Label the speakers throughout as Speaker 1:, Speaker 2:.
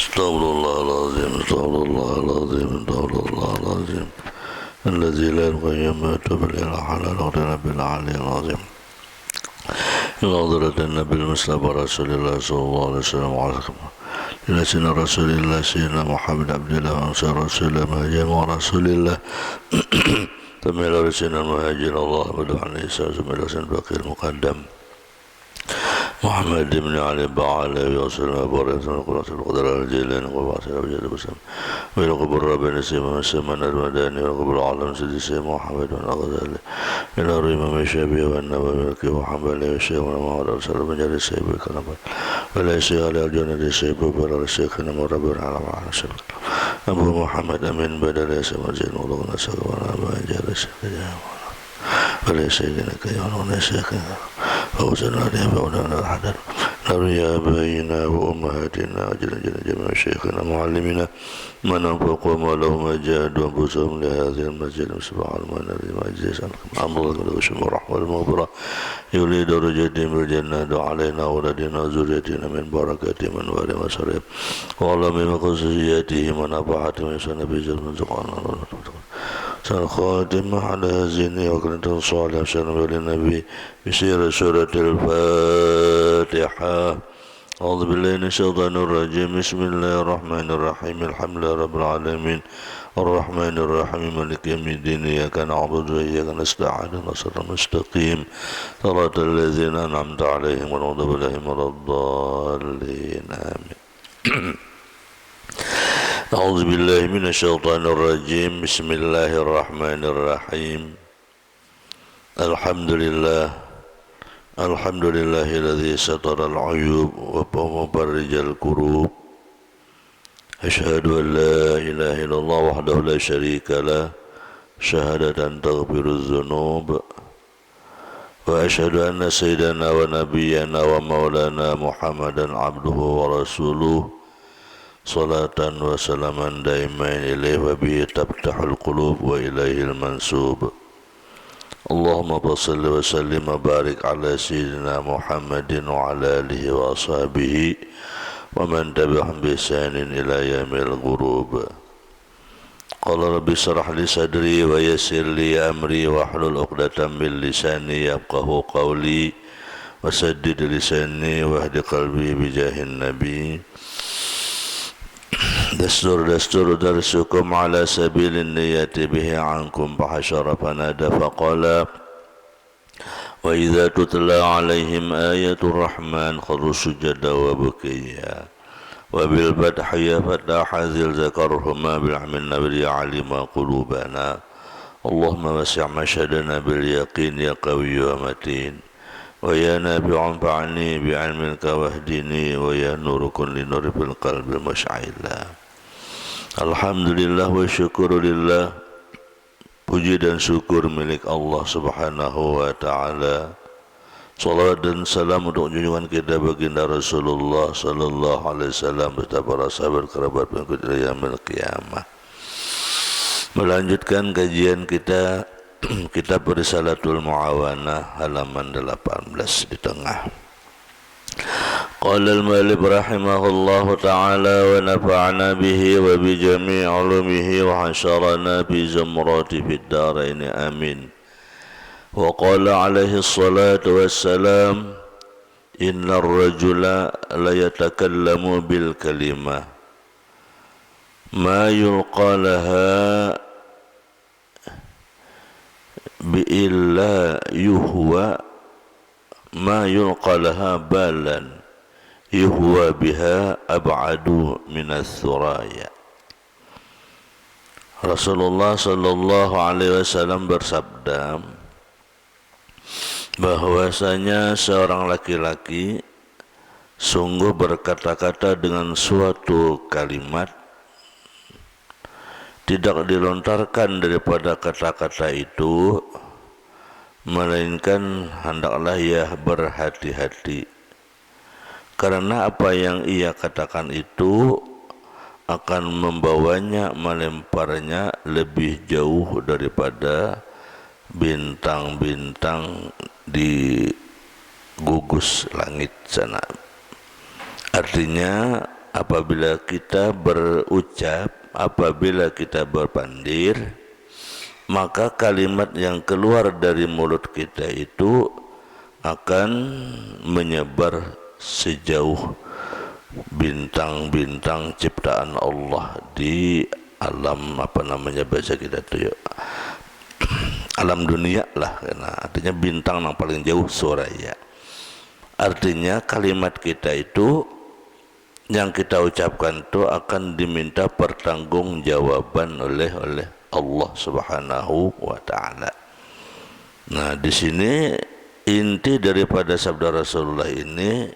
Speaker 1: استغفر الله العظيم استغفر الله العظيم استغفر الله العظيم الذي لا يموت بالإله على رب العلي العظيم إلى حضرة النبي المصطفى رسول الله صلى الله عليه وسلم إلى سيدنا رسول الله سيدنا محمد عبد الله وأنصار رسول الله مهاجر ورسول الله ثم إلى سيدنا المهاجر الله بدو عليه السلام ثم إلى سيدنا الباقي المقدم محمد بن علي بعلى وسلم وبارك وقرأت القدر الجيلين وبعث الأبجاد بسم وإلى قبر ربنا سيما مسلمان المداني وإلى قبر العالم سيدي سيما محمد بن الغزالي إلى ريم مشابه والنبي ملكي وحنبلي والشيخ ونمى ورسل مجال السيب والكلام ولا يسيغ على الجنة السيب وبرر الشيخ نمى ربنا على معنا سلم أبو محمد أمين بدل يسمى زين ولغنا سقوانا أبا إنجال الشيخ وليس إليك يعنون شيخنا فوزنا عليه فوزنا الحدر نري آبائنا وأمهاتنا أجل جميع شيخنا معلمنا من أنفقوا أموالهم وجاهدوا أنفسهم لهذه المسجد سبحان الله الذي ما أجزي سألكم الله والغشم والرحمة والمغفرة يولي درجتهم بالجنة علينا ولدنا وزريتنا من بركة من وارم وسريب وعلم خصوصياته ونفعته من سنة بجل سبحان الله سنخاتم على زيني وكنت صالح سلام للنبي بسير سورة الفاتحة أعوذ بالله من الشيطان الرجيم بسم الله الرحمن الرحيم الحمد لله رب العالمين الرحمن الرحيم مالك يوم الدين إياك نعبد وإياك نستعين صراط المستقيم صراط الذين أنعمت عليهم غير المغضوب عليهم ولا الضالين آمين أعوذ بالله من الشيطان الرجيم بسم الله الرحمن الرحيم الحمد لله الذي ستر العيوب ومفرج الكروب أشهد أن لا إله إلا الله وحده لا شريك له شهادة تغفر الذنوب وأشهد أن سيدنا ونبينا ومولانا محمدا عبده ورسوله صلاة وسلاما دائمين إليه وبه تفتح القلوب وإليه المنسوب اللهم صل وسلم وبارك على سيدنا محمد وعلى آله وأصحابه ومن تبعهم بإحسان إلى يوم الغروب قال رب اشرح لي صدري ويسر لي أمري واحلل عقدة من لساني يفقهوا قولي وسدد لساني واهد قلبي بجاه النبي دستور درسكم على سبيل النية به عنكم فحشر فنادى فقال وإذا تتلى عليهم آية الرحمن خروا سجدا وبكيا وبالفتح فتح ذي ذكرهما بالعم النبي علم قلوبنا اللهم وسع مشهدنا باليقين يا قوي ومتين ويا نافع انفعني بعلمك واهدني ويا نور كل نور في القلب المشعل Alhamdulillah wa syukurillah. Puji dan syukur milik Allah subhanahu wa ta'ala. Salawat dan salam untuk junjungan kita baginda Rasulullah sallallahu alaihi wasallam beserta para sahabat kerabat pengikut yaumil qiyamah. Melanjutkan kajian kita kitab Risalatul Muawanah halaman 18 di tengah. Qala al-mu'allif rahimahullahu ta'ala wa nafa'ana bihi wa bi jami' ulumihi wa hasyarana bi zumrati fid darain amin. Wa qala alaihi salatu wassalam innar rajula la yatakallamu bil kalimah ma yulqa laha bi illa yuhwa ma yulqa laha balan yuhwa biha ab'adu minas suraya. Rasulullah sallallahu alaihi wasallam bersabda bahwasanya seorang laki-laki sungguh berkata-kata dengan suatu kalimat tidak dilontarkan daripada kata-kata itu melainkan hendaklah ia berhati-hati karena apa yang ia katakan itu akan membawanya melemparnya lebih jauh daripada bintang-bintang di gugus langit sana. Artinya apabila kita berucap, apabila kita berpandir, maka kalimat yang keluar dari mulut kita itu akan menyebar sejauh bintang-bintang ciptaan Allah di alam bahasa kita tuh ya, alam dunia lah, karena artinya bintang yang paling jauh suraya. Artinya kalimat kita itu yang kita ucapkan itu akan diminta pertanggungjawaban oleh Allah Subhanahu wa taala. Nah, di sini inti daripada sabda Rasulullah ini,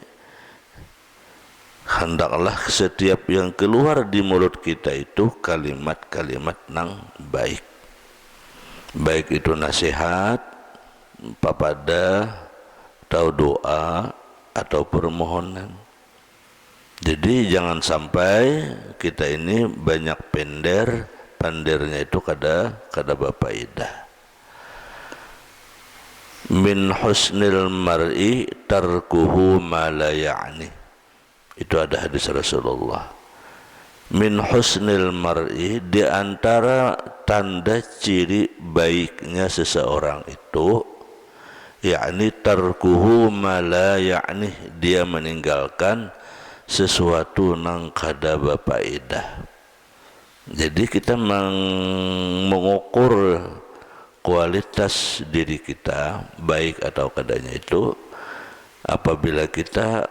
Speaker 1: hendaklah setiap yang keluar di mulut kita itu kalimat-kalimat nang baik. Baik itu nasihat, papada, atau doa, atau permohonan. Jadi jangan sampai kita ini banyak pandirnya itu kada bapaidah. Min husnil mar'i tarkuhu ma la ya'ni. Itu ada hadis Rasulullah. Min husnil mar'i, di antara tanda ciri baiknya seseorang itu, yakni tarkuhu ma la ya'ni, dia meninggalkan sesuatu nang kada bapaidah. Jadi kita mengukur kualitas diri kita baik atau kadanya itu apabila kita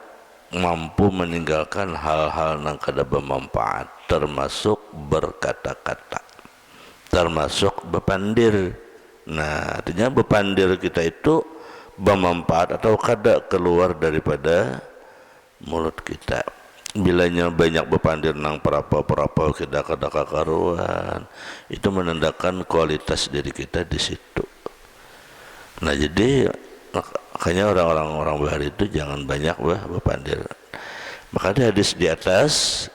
Speaker 1: mampu meninggalkan hal-hal yang kada bermanfaat, termasuk berkata-kata, termasuk berpandir. Nah, artinya berpandir kita itu bermanfaat atau kada keluar daripada mulut kita. Bilanya banyak berpandir nang perapa kita kada kakaruan, itu menandakan kualitas diri kita di situ. Nah, jadi makanya orang-orang bahari itu jangan banyak berpandir. Maka ada hadis di atas,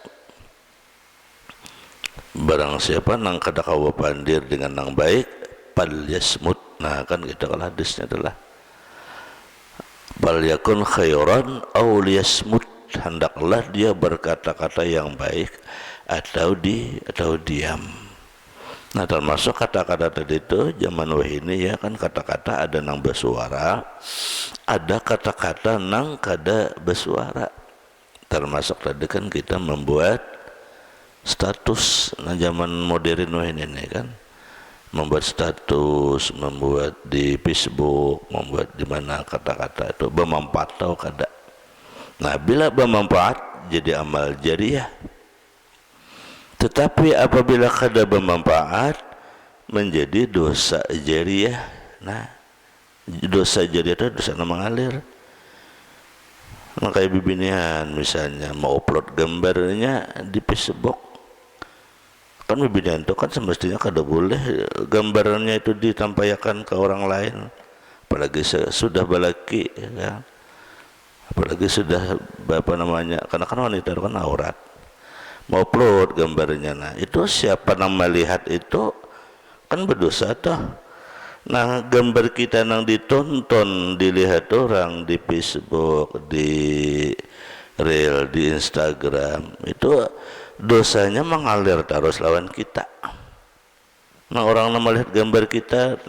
Speaker 1: barang siapa nang kada kau berpandir dengan nang baik, pal yasmut. Nah, kan kita kalau hadisnya adalah bal yakun khairan aw liyasmut, hendaklah dia berkata-kata yang baik atau diam. Nah, termasuk kata-kata tadi itu zaman wahini ya kan, kata-kata ada nang bersuara, ada kata-kata nang kada bersuara. Termasuk tadi kan kita membuat status. Nah, zaman modern wahini ini kan membuat status, membuat di Facebook, membuat di mana kata-kata itu bermanfaat atau kada. Nah, bila bermanfaat jadi amal jariah. Tetapi apabila kada bermanfaat menjadi dosa jariah. Nah, dosa jariah itu dosa mengalir. Nah, kayak bibinian misalnya mau upload gambarnya di Facebook, kan bibinian itu kan semestinya kada boleh gambarnya itu ditampaikan ke orang lain, apalagi sudah balaki ya. Apalagi sudah karena kan wanita itu kan aurat, mau upload gambarnya. Nah, itu siapa yang melihat itu kan berdosa toh. Nah, gambar kita yang ditonton, dilihat orang di Facebook, di Reel, di Instagram, itu dosanya mengalir terus lawan kita. Nah, orang yang melihat gambar kita,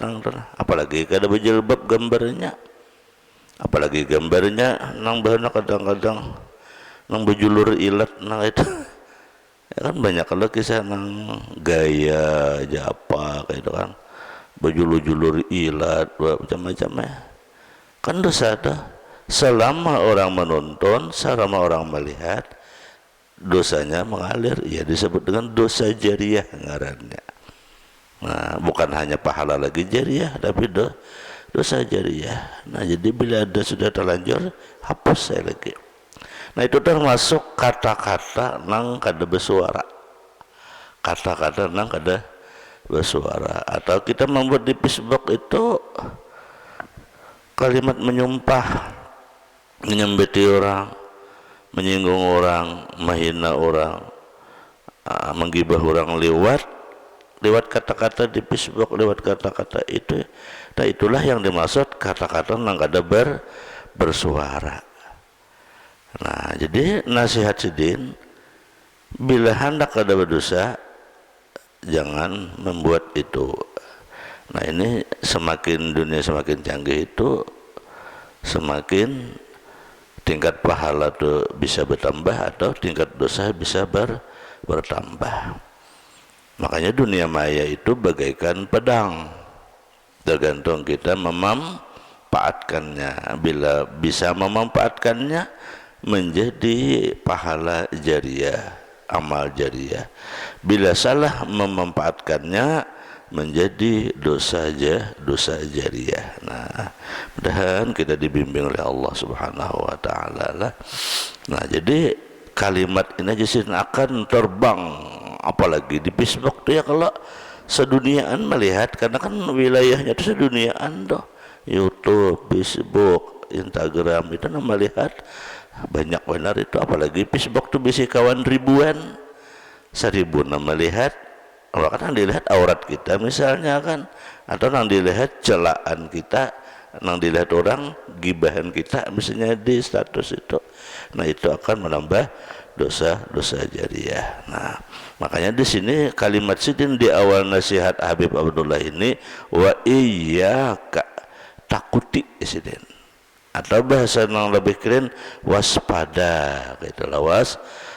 Speaker 1: apalagi kada berjilbab gambarnya, apalagi gambarnya nang bahana kadang-kadang nang bejulur ilat, nah itu ya kan banyak kalau kisah nang gaya japa kayak itu kan, bejulur-julur ilat macam-macam ya, kan dosa dah. Selama orang menonton, selama orang melihat, dosanya mengalir, ya disebut dengan dosa jariah ngarannya. Nah, bukan hanya pahala lagi jariah, tapi dosa jariah. Nah, jadi bila ada sudah terlanjur, hapus saya lagi. Nah, itu termasuk kata-kata nang kada bersuara, kata-kata nang kada bersuara. Atau kita membuat di Facebook itu kalimat menyumpah, menyembeti orang, menyinggung orang, menghina orang, menggibah orang lewat kata-kata di Facebook, lewat kata-kata itu. Nah, itulah yang dimaksud kata-kata yang kada bersuara. Nah, jadi nasihat sidin Bila hendak ada berdosa, jangan membuat itu. Nah ini semakin dunia semakin canggih itu, semakin tingkat pahala itu bisa bertambah atau tingkat dosa bisa bertambah. Makanya dunia maya itu bagaikan pedang, tergantung kita memanfaatkannya. Bila bisa memanfaatkannya, menjadi pahala jariah, amal jariah. Bila salah memanfaatkannya, menjadi dosa jariah. Nah, mudah-mudahan kita dibimbing oleh Allah Subhanahu wa taala lah. Nah, jadi kalimat ini aja sih akan terbang, apalagi di Facebook tuh ya, kalau seduniaan melihat, karena kan wilayahnya itu seduniaan tuh. YouTube, Facebook, Instagram itu melihat banyak benar itu, apalagi Facebook tuh bisa kawan ribuan, 1000 melihat. Kalau kan dilihat aurat kita misalnya kan, atau yang dilihat celaan kita, yang dilihat orang gibahan kita misalnya di status itu. Nah itu akan menambah dosa jariah. Nah makanya di sini kalimat sidin di awal nasihat Habib Abdullah ini, wa iyyaka, takuti sidin, atau bahasa yang lebih keren, waspada. Itulah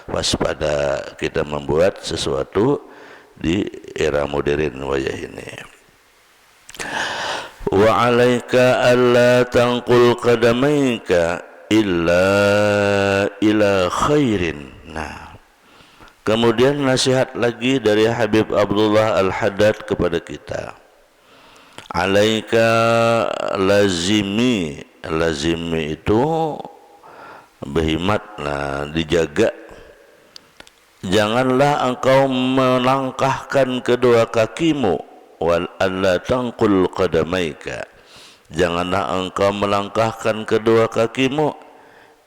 Speaker 1: waspada kita membuat sesuatu di era modern wajah ini. Wa alaika alla tanqul qadamaika illa ila khairin. Nah, kemudian nasihat lagi dari Habib Abdullah Al-Haddad kepada kita. Alaika, lazimi itu berhimat, nah dijaga. Janganlah engkau melangkahkan kedua kakimu, wal alla tanqul qadamaika, janganlah engkau melangkahkan kedua kakimu,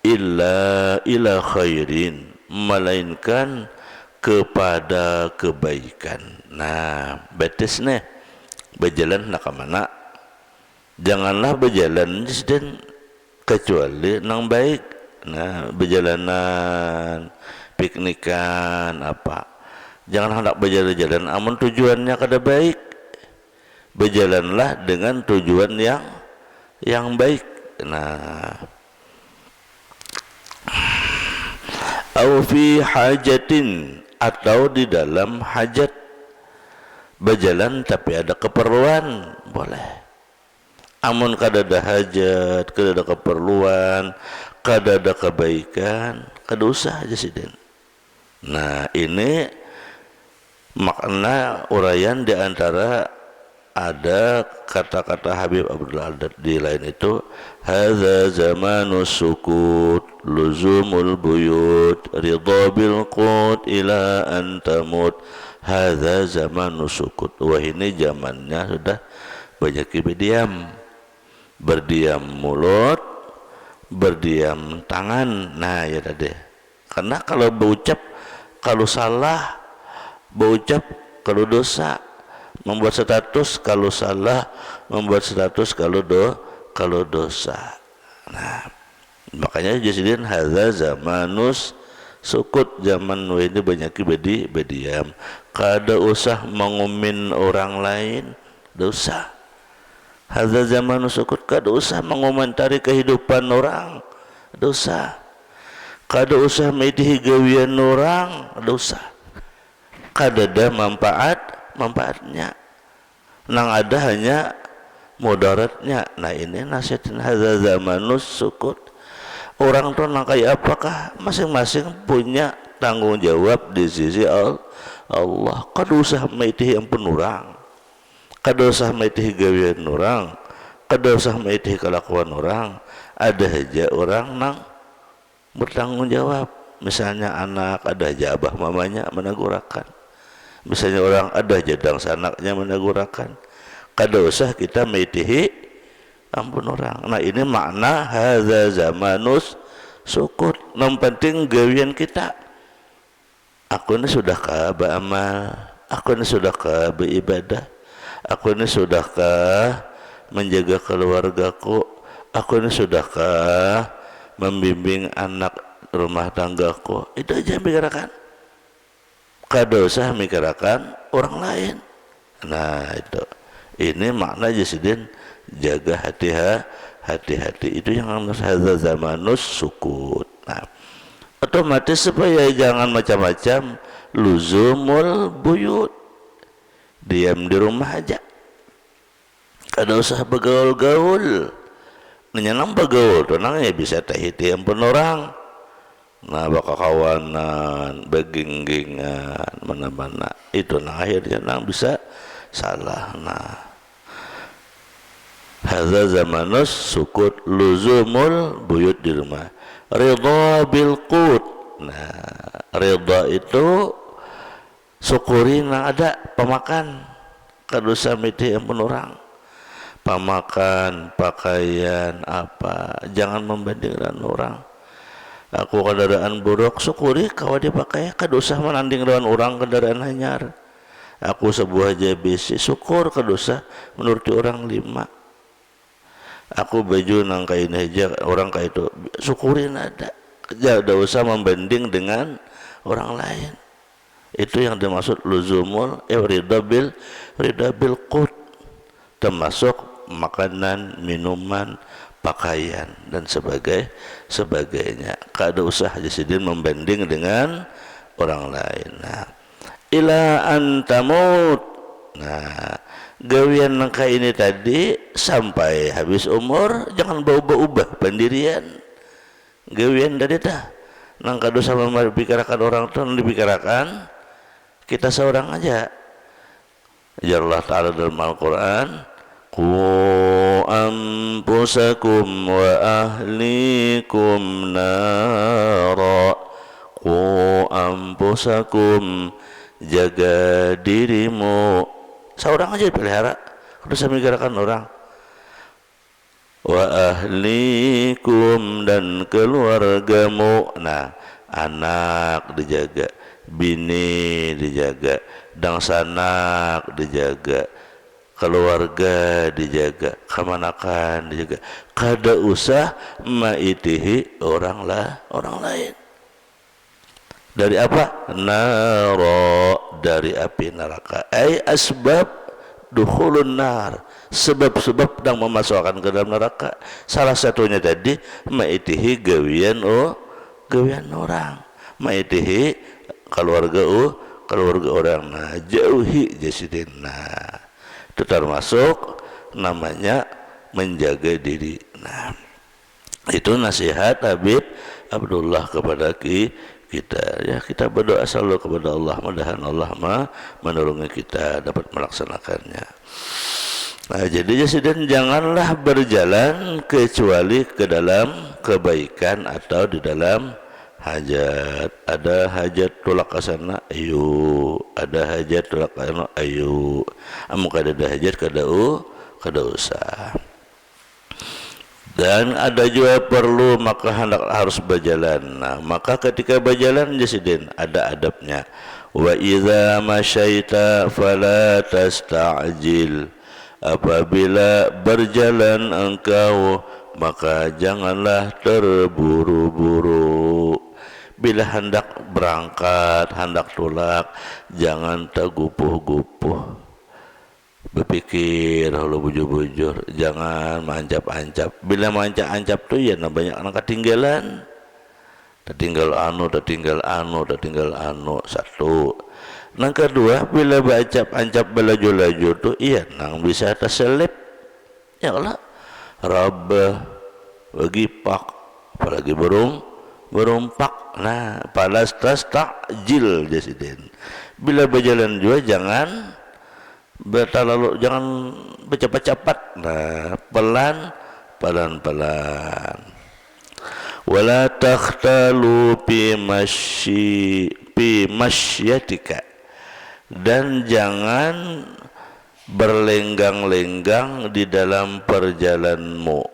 Speaker 1: illa ila khairin, melainkan kepada kebaikan. Nah, batasnya berjalan nak ke mana? Janganlah berjalan dan kecuali nang baik. Nah, berjalanan piknikan apa, jangan hendak berjalan-jalan amun tujuannya kada baik. Berjalanlah dengan tujuan yang baik. Nah, au fi hajatin, atau di dalam hajat, berjalan tapi ada keperluan boleh. Amun kada ada hajat, kada ada keperluan, kada ada kebaikan, kada usah aja sidin. Nah ini makna uraian di antara ada kata-kata Habib Abdullah Al-Haddad di lain itu, hadza zamanus sukut luzumul buyut ridha bil qut ila an tamut. Hadza zamanus sukut, wah ini zamannya sudah banyak berdiam mulut, berdiam tangan. Nah ya tadi, karena kalau berucap kalau salah, berucap kalau dosa, membuat status kalau salah, membuat status kalau dosa. Nah makanya jasidin hadza zamanus sukut, zaman ini banyak berdiam. Kada usah mengumin orang lain, dosa. Hadza zamanus sukut, kada usah mengomentari kehidupan orang, dosa. Kada usah medhi gawian orang, dosa. Kada ada manfaatnya, nang ada hanya mudaratnya. Nah ini nasihatin hadza zamanus sukut. Orang tuh nang kayak apakah, masing-masing punya tanggung jawab di sisi Allah. Kada usah medhi ampun orang, kada usah medhi gawian orang, kada usah medhi kelakuan orang. Ada aja orang nang bertanggung jawab. Misalnya anak, ada aja abah mamanya menegurakan. Misalnya orang, ada aja dangsa anaknya menegurakan. Kada usah kita medhi ampun orang. Nah ini makna hadza zamanus sukut. Yang penting gawian kita, aku ini sudah beramal, aku ini sudah beribadah, aku ini sudahkah menjaga keluargaku, aku ini sudahkah membimbing anak rumah tanggaku. Itu aja yang bicarakan. kada usah mikirakan orang lain. Nah itu, ini makna jasidin jaga hati-hati itu yang hadza zamanus sukut. Nah otomatis supaya jangan macam-macam, luzumul buyut, diam di rumah aja, kada usah begaul-gaul. Nyenang begaul tenang ya bisa tahiti ampun orang. Nah baka kawanan beginggingan mana-mana itu, nah akhirnya nang bisa salah. Nah hadza zamanus sukut, luzumul buyut di rumah, ridha bil qut. Nah ridha itu syukuri nang ada pemakan, kada usah miti ampun orang. Pemakan, pakaian, apa, jangan membandingkan orang. Aku kendaraan buruk, syukuri kawa dia pakai, kada usah menanding dengan orang kendaraan hanyar. Aku sebuah JBC, syukur kada usah menuruti orang 5. Aku baju nang kain aja, orang kayak itu, syukurin ada. Kada usah membanding dengan orang lain. Itu yang dimaksud luzumul ridha bil qut, termasuk makanan, minuman, pakaian dan sebagainya. Kada usah jasidin membanding dengan orang lain. Nah, ila antamut. Nah, gawian nangka ini tadi sampai habis umur jangan berubah-ubah pendirian. Gawian tadi dah nangka dosa membicarakan orang tu, dibicarakan kita seorang aja. Ya Allah Ta'ala dalam Al-Quran, qu anfusakum wa ahlikum nara. Qu anfusakum, jaga dirimu. Seorang aja dipelihara, harus memikirkan orang. Wa ahlikum, dan keluargamu. Nah anak dijaga, bini dijaga, dan sanak dijaga, keluarga dijaga, kemanakan dijaga. Kada usah maitihi orang lain. Dari apa? Naro, dari api neraka. Ai asbab dukhulun nar, sebab-sebab yang memasukkan ke dalam neraka. Salah satunya tadi maitihi gawian orang, maitihi keluarga orang. Nah jauhi jasidin. Nah itu termasuk namanya menjaga diri. Nah itu nasihat Habib Abdullah kepada kita, ya kita berdoa selalu kepada Allah, mudah-mudahan Allah menolongi kita dapat melaksanakannya. Nah jadi jasidin janganlah berjalan kecuali ke dalam kebaikan atau di dalam hajat. Ada hajat tulak kasana, ayo. Ada hajat tulak kasana, ayo. Amu kada ada hajat kada usah. Dan ada juga perlu maka hendak harus berjalan. Nah maka ketika berjalan jasidin ada adabnya. Wa idza masyaita fala tasta'jil, apabila berjalan engkau maka janganlah terburu-buru. Bila hendak berangkat, hendak tulak, jangan tergupuh-gupuh, berpikir lalu bujur-bujur, jangan mancap-ancap. Bila mancap-ancap tu ya banyak anak ketinggalan, tertinggal anu satu. Nang kedua, bila bancap-ancap belaju-laju tu iya nang bisa terselip. Ya Allah, Rabbah bagi pak, apalagi berumpak. Nah, palas tas takjil jasidin. Bila berjalan juga jangan berterlalu, jangan bercepat-cepat. Nah, pelan-pelan. Wala takhtalu fi masyatika, dan jangan berlenggang-lenggang di dalam perjalananmu.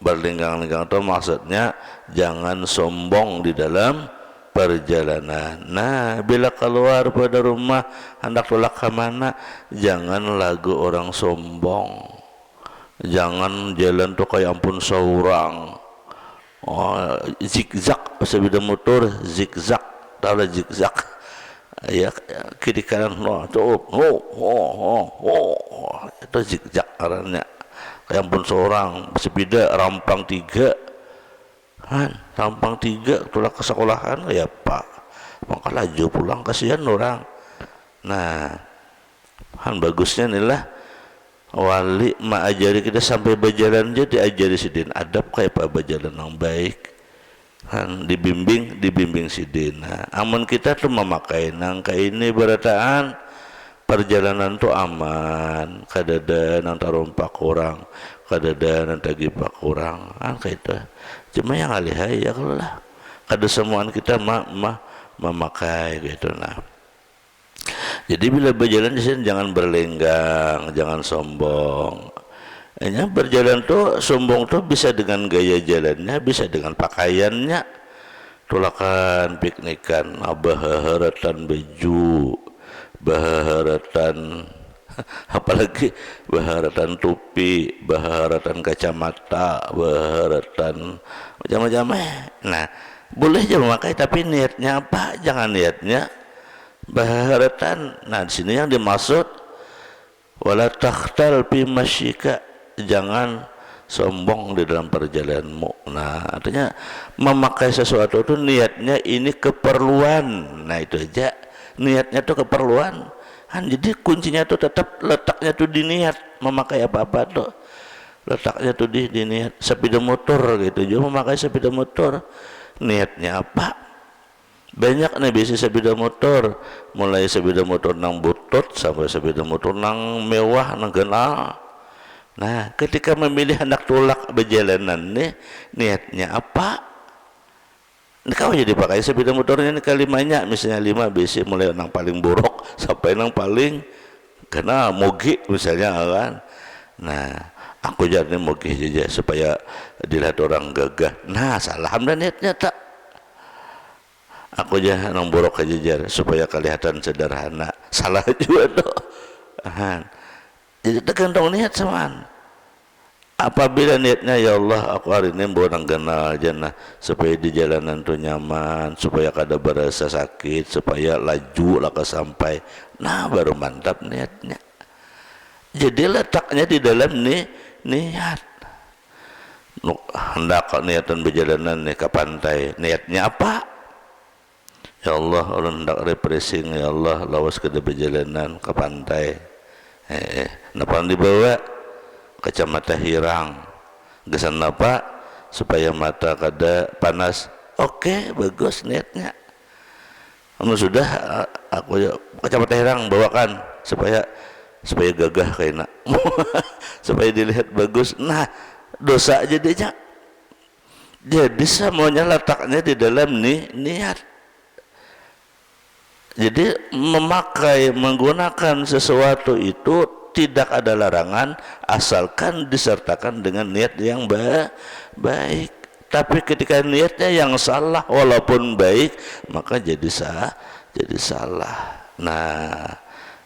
Speaker 1: Berlenggang-lenggang itu maksudnya jangan sombong di dalam perjalanan. Nah, bila keluar pada rumah hendak tulak ke mana, jangan lagu orang sombong. Jangan jalan tuh kayak ampun seorang. Oh, zigzag sepeda motor, zigzag, tahu zigzag. ya kiri kanan itu zigzag arahnya. Yang pun seorang sepeda rampang 3 kan, rampang 3 tulah ke sekolahan ya pak, maka laju pulang, kasihan orang. Nah kan bagusnya nih lah wali mengajari kita sampai berjalan aja diajari sidin adab kayak apa berjalan yang baik kan, dibimbing sidin. Nah, amun kita tuh memakai nangka ini berataan perjalanan tuh aman, kadada nang tarumpak kurang, kadada nang tagipak kurang kan kayak itu. Cuma yang alihai ya kalau lah kada semuaan kita memakai gitu. Nah jadi bila berjalan di sini jangan berlenggang, jangan sombong. Hanya berjalan tuh sombong tuh bisa dengan gaya jalannya, bisa dengan pakaiannya. Tulakan piknikan, baharatan baju, baharatan apalagi baharatan topi, baharatan kacamata, baharatan macam-macam. Nah, boleh aja memakai tapi niatnya apa? Jangan niatnya baharatan. Nah di sini yang dimaksud wala takhtal fi masyika, jangan sombong di dalam perjalananmu. Nah artinya memakai sesuatu itu niatnya ini keperluan. Nah itu aja niatnya tuh keperluan kan. Jadi kuncinya tuh tetap letaknya tuh di niat. Memakai apa-apa tuh letaknya tuh di niat. Sepeda motor gitu juga memakai sepeda motor niatnya apa? Banyak nih bisnis sepeda motor, mulai sepeda motor nang butut sampai sepeda motor nang mewah nang kenal. Nah ketika memilih hendak tulak berjalanan nih niatnya apa? Ini kau jadi pakai sepeda motornya ini kalimanya misalnya 5 bc mulai nang paling buruk sampai nang paling kena mogi misalnya kan. Nah aku jadi mogi aja supaya dilihat orang gagah. Nah salah dan niatnya tak. Aku aja nang borok aja jar supaya kelihatan sederhana, salah juga tuh. Jadi tergantung niat samaan. Apabila niatnya ya Allah aku hari ini mau nang kenal jannah supaya di jalanan tuh nyaman, supaya kada berasa sakit, supaya laju lah sampai. Nah baru mantap niatnya. Jadi letaknya di dalam niat. Hendak niatan berjalanan nih ke pantai, niatnya apa? Ya Allah, orang hendak refreshing, ya Allah, lawas ke perjalanan ke pantai. Napa dibawa? Kacamata hirang. Gesan apa? Supaya mata kada panas. Oke, bagus niatnya. Kamu sudah aku kacamata hirang bawakan supaya gagah kayak nak. Supaya dilihat bagus. Nah, dosa aja dia. Jadi semuanya letaknya di dalam niat. Jadi memakai menggunakan sesuatu itu tidak ada larangan asalkan disertakan dengan niat yang baik. Tapi ketika niatnya yang salah walaupun baik maka jadi salah. Nah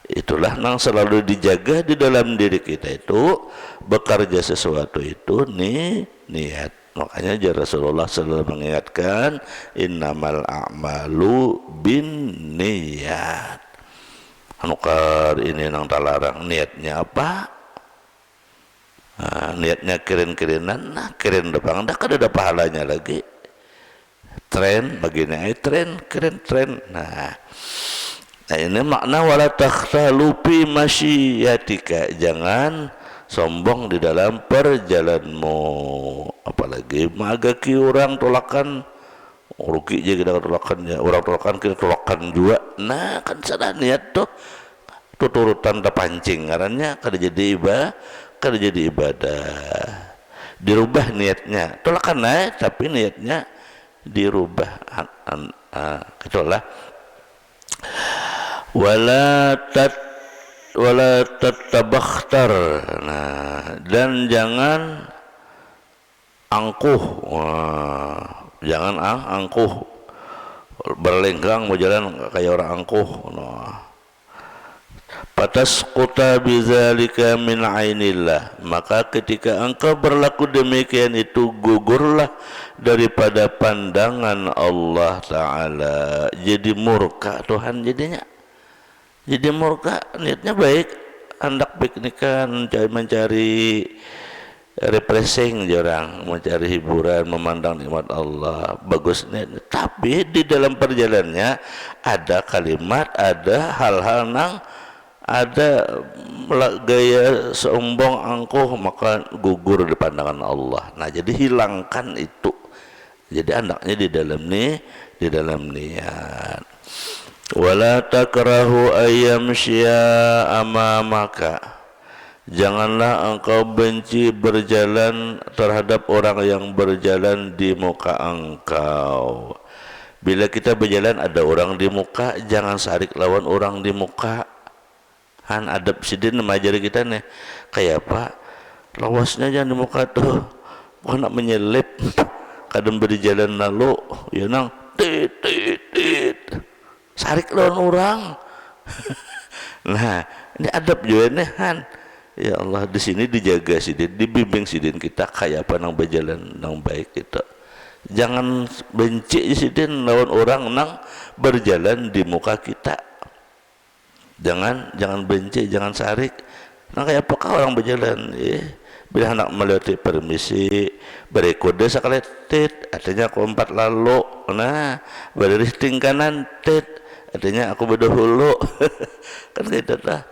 Speaker 1: itulah yang selalu dijaga di dalam diri kita itu bekerja sesuatu itu niat. Makanya Rasulullah selalu mengingatkan innamal a'malu bin niat. Anukar ini nang talarang niatnya apa? Nah, niatnya keren-kerenan, nah keren depan dah kada ada pahalanya lagi. Tren begini tren keren tren. Nah ini makna wala takhtalu fi masyiatika, jangan sombong di dalam perjalananmu. Apalagi magaki orang tolakan rugi je kita tolakannya, orang tolakan kita tolakan juga. Nah kan salah niat tuh tuturutan pancing ngarannya kada jadi ibadah, dirubah niatnya tolakan naik tapi niatnya dirubah. Itulah wala tatabakhtar. Nah dan jangan angkuh. Jangan angkuh berlenggang mau jalan kayak orang angkuh. Nah fatasquta bidzalika min ainillah, maka ketika engkau berlaku demikian itu gugurlah daripada pandangan Allah Ta'ala. Jadi murka Tuhan jadinya, jadi murka. Niatnya baik, hendak piknikan, mencari refreshing, orang mencari hiburan, memandang nikmat Allah, bagus niatnya. Tapi di dalam perjalanannya ada kalimat, ada hal-hal nang, ada gaya sombong angkuh, maka gugur di pandangan Allah. Nah, jadi hilangkan itu. Jadi andaknya di dalam niat. Wala takrahu ayyamshiya amamaka, janganlah engkau benci berjalan terhadap orang yang berjalan di muka engkau. Bila kita berjalan ada orang di muka, jangan sarik lawan orang di muka. Han adab sidin mengajari kita nih, kayak apa? Lawasnya jangan di muka tuh, bukan nak menyelip. Kadang berjalan lalu, ya nang, tit, sarik lawan orang. Nah, ini adab juga nih Han. Ya Allah, di sini dijaga sidin, dibimbing sidin kita kayak apa nang berjalan nang baik kita. Jangan benci sidin lawan orang nang berjalan di muka kita. Jangan benci, jangan sarik. Nah, kayak apakah orang berjalan? Bila hendak melewati permisi, beri kode sekali tit, artinya aku empat lalu. Nah, beri kanan tit, artinya aku berdahulu. Kan gitu lah.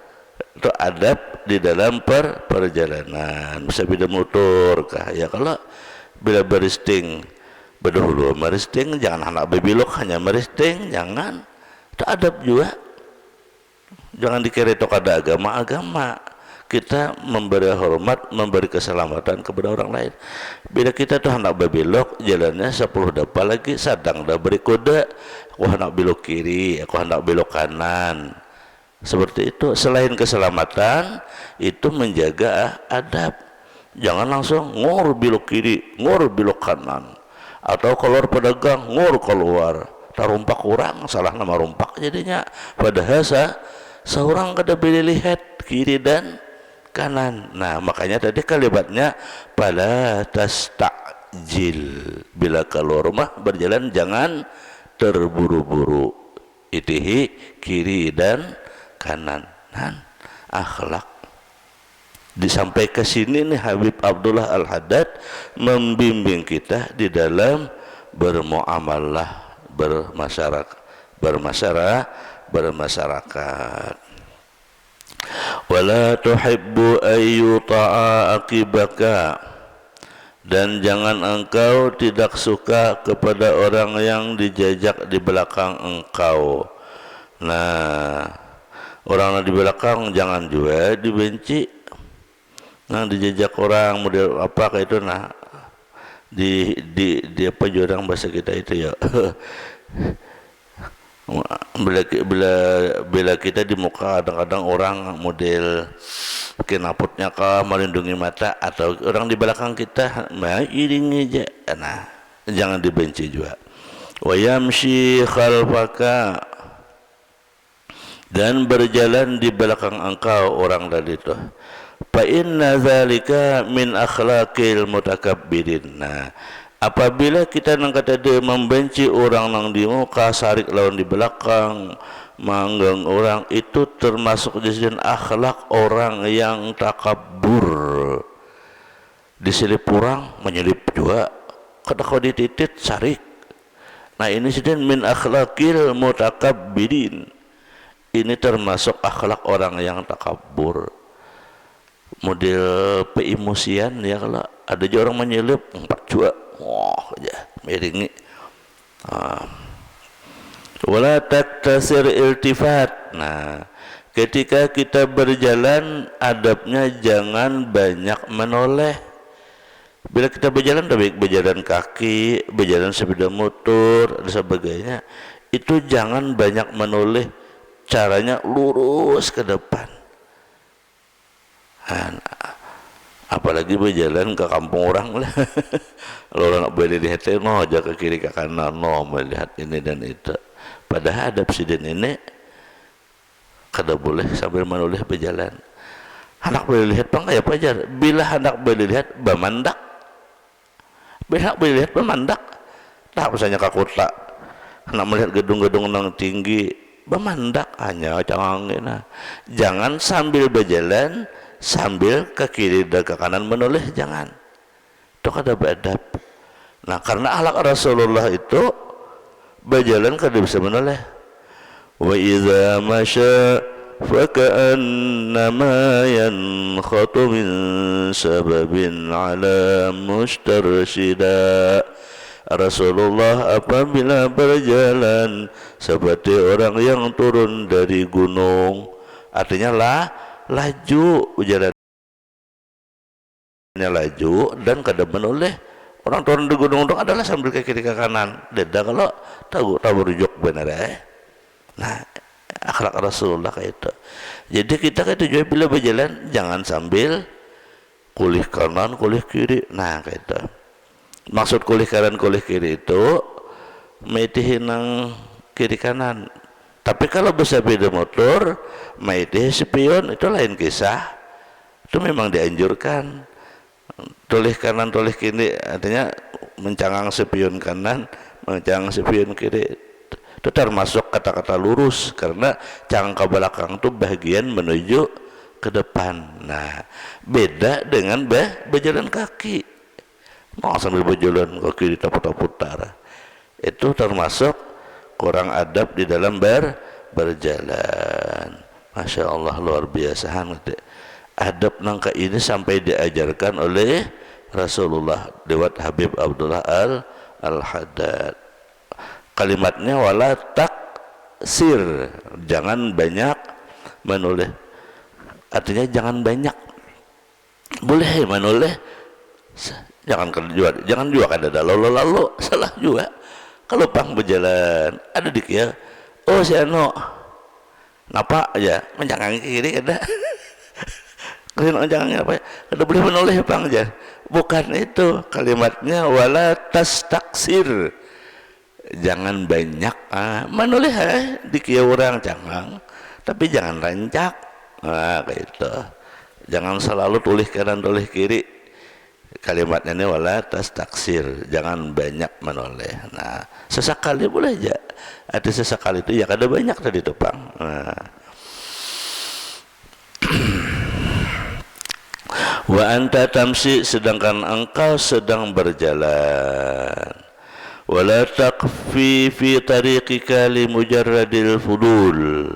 Speaker 1: Itu adab di dalam perjalanan. Bisa beda motor kah? Ya kalau bila beristing berdahulu meristing, jangan hendak berbelok hanya meristing, jangan. Itu adab juga. Jangan dikira itu kada agama. Kita memberi hormat, memberi keselamatan kepada orang lain. Bila kita tuh hendak berbelok, jalannya 10 dapat lagi, sadang dah beri kode, aku hendak belok kiri, aku hendak belok kanan. Seperti itu. Selain keselamatan, itu menjaga adab. Jangan langsung ngur belok kiri, ngur belok kanan, atau keluar pedagang ngur keluar, tarumpak kurang, salah nama rumpak jadinya. Padahal seorang kada boleh lihat kiri dan kanan. Nah, makanya tadi kalimatnya fala tastajil, bila keluar rumah berjalan jangan terburu-buru, itihi kiri dan kanan. Nah, akhlak. Sampai ke sini nih Habib Abdullah Al-Haddad membimbing kita di dalam bermuamalah, bermasyarakat. Wala tuhibbu ayyuta'a akibaka, dan jangan engkau tidak suka kepada orang yang dijajak di belakang engkau. Nah, orang di belakang jangan juga dibenci. Nah, dijajak orang model apa kayak itu, nah di apa orang bahasa kita itu ya. Bila kita di muka kadang-kadang orang model kenaputnya kah melindungi mata, atau orang di belakang kita iringi aja, nah jangan dibenci juga. Wa yamshi khalfaka, dan berjalan di belakang engkau orang tadi itu. Fa inna dzalika min akhlaqil mutakabbirin. Nah, apabila kita nang kata dia membenci orang nang di muka, sarik lawan di belakang, manggang orang, itu termasuk jenis akhlak orang yang takabur. Diselip orang menyelip juga, kada kau dititit sarik. Nah, ini sedang min akhlaqil mutakabbirin. Ini termasuk akhlak orang yang takabur. Model peemosian ya, kalau ada juga orang menyelip empat juga, wah aja miringi. Wala taktasir iltifat. Nah, ketika kita berjalan adabnya jangan banyak menoleh. Bila kita berjalan baik berjalan kaki, berjalan sepeda motor dan sebagainya, itu jangan banyak menoleh, caranya lurus ke depan. Apalagi berjalan ke kampung orang lah. Kalau orang nak boleh lihat no, aja ke kiri ke kanan no, melihat ini dan itu. Padahal adab sidin ini kada boleh sambil menoleh berjalan. Hendak boleh lihat bang ya pajar, bila hendak boleh lihat bamandak, bila boleh lihat bamandak, tak misalnya ke kota hendak melihat gedung-gedung yang tinggi bamandak hanya canggih. Jangan sambil berjalan sambil ke kiri dan ke kanan menoleh, jangan, itu kada beradab. Nah karena akhlak Rasulullah itu berjalan kada bisa menoleh. Wa idza masya faka'annama yankhatu min sababin ala mustarsyida. Rasulullah apabila berjalan seperti orang yang turun dari gunung, artinya laju jalannya, laju dan kada menoleh. Orang turun di gunung itu adalah sambil ke kiri ke kanan, beda kalau tahu rujuk benar Nah akhlak Rasulullah kayak itu. Jadi kita kan tujuan bila berjalan jangan sambil kulih kanan kulih kiri. Nah kayak itu. Maksud kulih kanan kulih kiri itu maitihin nang kiri kanan. Tapi kalau bersepeda motor maitih spion itu lain kisah. Itu memang dianjurkan. Tulih kanan tulih kiri artinya mencangang spion kanan mencangang spion kiri. Itu termasuk kata-kata lurus karena cangang ke belakang itu bagian menuju ke depan. Nah beda dengan berjalan kaki, mau sambil berjalan kaki diputar-putar, itu termasuk kurang adab di dalam berjalan. Masya Allah luar biasa. Adab nangka ini sampai diajarkan oleh Rasulullah lewat Habib Abdullah Al-Haddad. Kalimatnya wala taksir, jangan banyak menoleh, artinya jangan banyak, boleh menoleh, jangan juga kada ada lalu salah juga. Kalau pang berjalan ada dik ya, oh si ano napa aja mencangangi ke kiri kada kalian mencangangi apa kada boleh menoleh pang aja, bukan itu kalimatnya wala taksir, jangan banyak menoleh di kia orang cangang, tapi jangan rancak. Nah kayak itu, jangan selalu tulih kanan tulih kiri. Kalimatnya ini wala taksir, jangan banyak menoleh. Nah sesekali boleh aja, ada sesekali itu ya kada banyak tadi tupang. Nah. Wa anta tamsi, sedangkan engkau sedang berjalan. Wala taqfi fi tariqika li mujarradil fudul,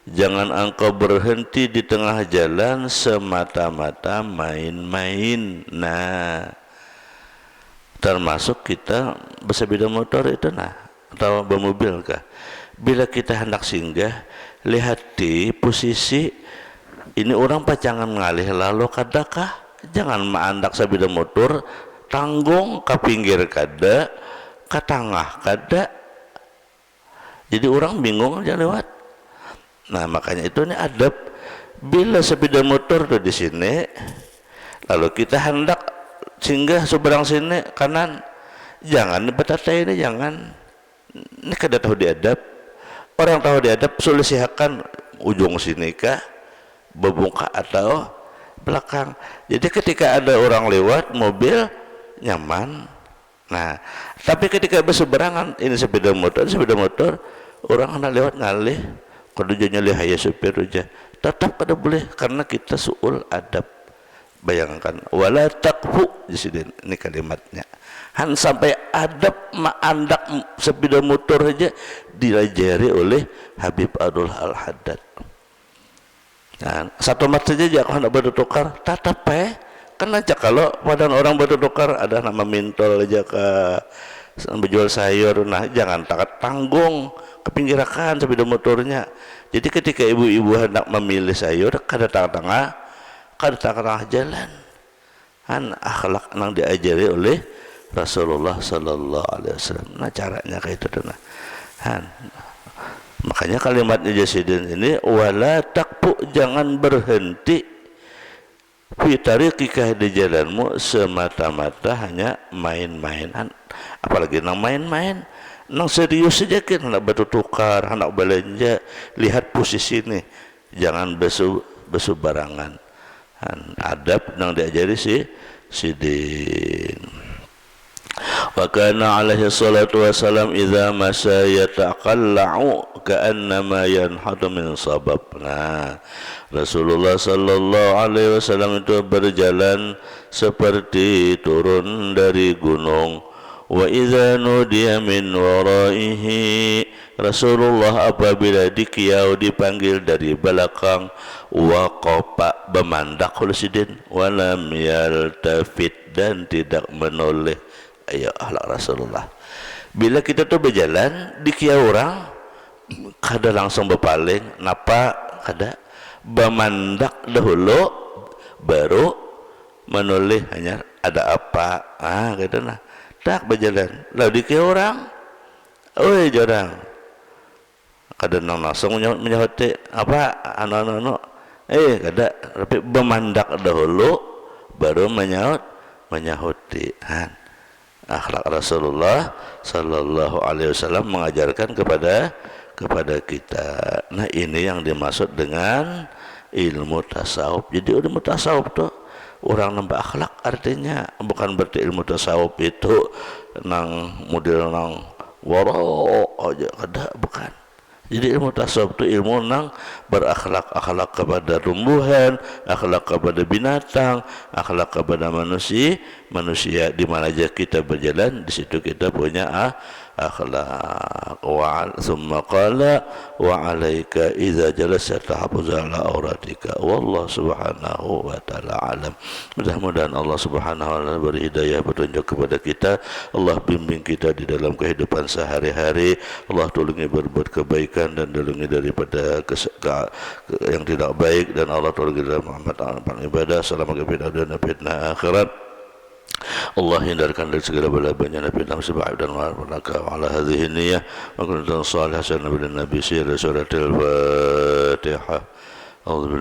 Speaker 1: jangan engkau berhenti di tengah jalan semata-mata main-main. Nah termasuk kita bersepeda motor itu atau bermobil kah, bila kita hendak singgah lihat di posisi ini orang pacangan ngalih lalu kadakah, jangan maandak sepeda motor tanggung ke pinggir kada ke tengah kada, jadi orang bingung aja lewat. Nah makanya itu nih adab, bila sepeda motor tuh di sini lalu kita hendak singgah seberang sini kanan, jangan betatai ini, jangan, ini kada tahu diadab. Orang tahu diadab sulisihakan ujung sini kah berbuka atau belakang. Jadi ketika ada orang lewat mobil nyaman. Nah tapi ketika berseberangan ini sepeda motor orang hendak lewat ngalih kerjanya lihaya supir aja, tetap kada boleh karena kita suul adab. Bayangkan wala taqfu di sini ini kalimatnya, han sampai adab maandak sepeda motor aja dilajari oleh Habib Abdullah Al-Haddad. Nah, satu mat saja jangan hendak bertukar tetap kena aja. Kalau badan orang bertukar ada nama mintol aja ke menjual sayur, nah jangan tanggung ke pinggirakan sepeda motornya. Jadi ketika ibu-ibu hendak memilih sayur kada tengah jalan, akhlak yang diajari oleh Rasulullah Sallallahu Alaihi Wasallam. Nah caranya kayak itu nah. Makanya kalimatnya Jasidin ini wala takpu, jangan berhenti fi tariqika di jalanmu semata-mata hanya main-mainan. Apalagi nang main-main, nang serius saja kan hendak bertukar, hendak belanja, lihat posisi nih, jangan besu barangan. Adab nang diajari si sidin. Wa kana alaihi salatu wassalam idza masya yataqalla'u ka'annama yanhadu min sabab. Nah, Rasulullah sallallahu alaihi wasallam itu berjalan seperti turun dari gunung. Wa idza nudiya min waraihi, Rasulullah apabila dikiau dipanggil dari belakang, waqafa bemandak sidin, walam yaltafit dan tidak menoleh. Ayo akhlak Rasulullah. Bila kita tuh berjalan dikiau orang, kada langsung berpaling, napa kada bemandak dahulu baru menoleh, hanya ada apa gitu nah. Tak berjalan lalu dikiau orang, oi jorang kada nang langsung menyahut apa anu kada, tapi bemandak dahulu baru menyahuti. Akhlak Rasulullah sallallahu alaihi wasallam mengajarkan kepada kita. Nah, ini yang dimaksud dengan ilmu tasawuf. Jadi ilmu tasawuf tuh orang nambah akhlak, artinya bukan berarti ilmu tasawuf itu nang model nang waro aja, kada, bukan. Jadi ilmu tasawuf itu ilmu nang berakhlak, akhlak kepada tumbuhan, akhlak kepada binatang, akhlak kepada manusia di mana aja kita berjalan, di situ kita punya akhlak. Wa thumma qala wa alaika idza jalasta tahfuz ala auratika wallahu subhanahu wa ta'ala alam. Mudah-mudahan Allah subhanahu wa ta'ala beri hidayah, petunjuk kepada kita. Allah bimbing kita di dalam kehidupan sehari-hari. Allah tolongi berbuat kebaikan dan tolongi daripada yang tidak baik, dan Allah tolongi dalam Muhammad ibadah selama kehidupan dan fitnah akhirat. Allah hindarkan dari segala bala bencana fitnah musibah dan malapetaka. Ala hadhihi niyyah wa kuntum salih hasan nabi siratul fatihah.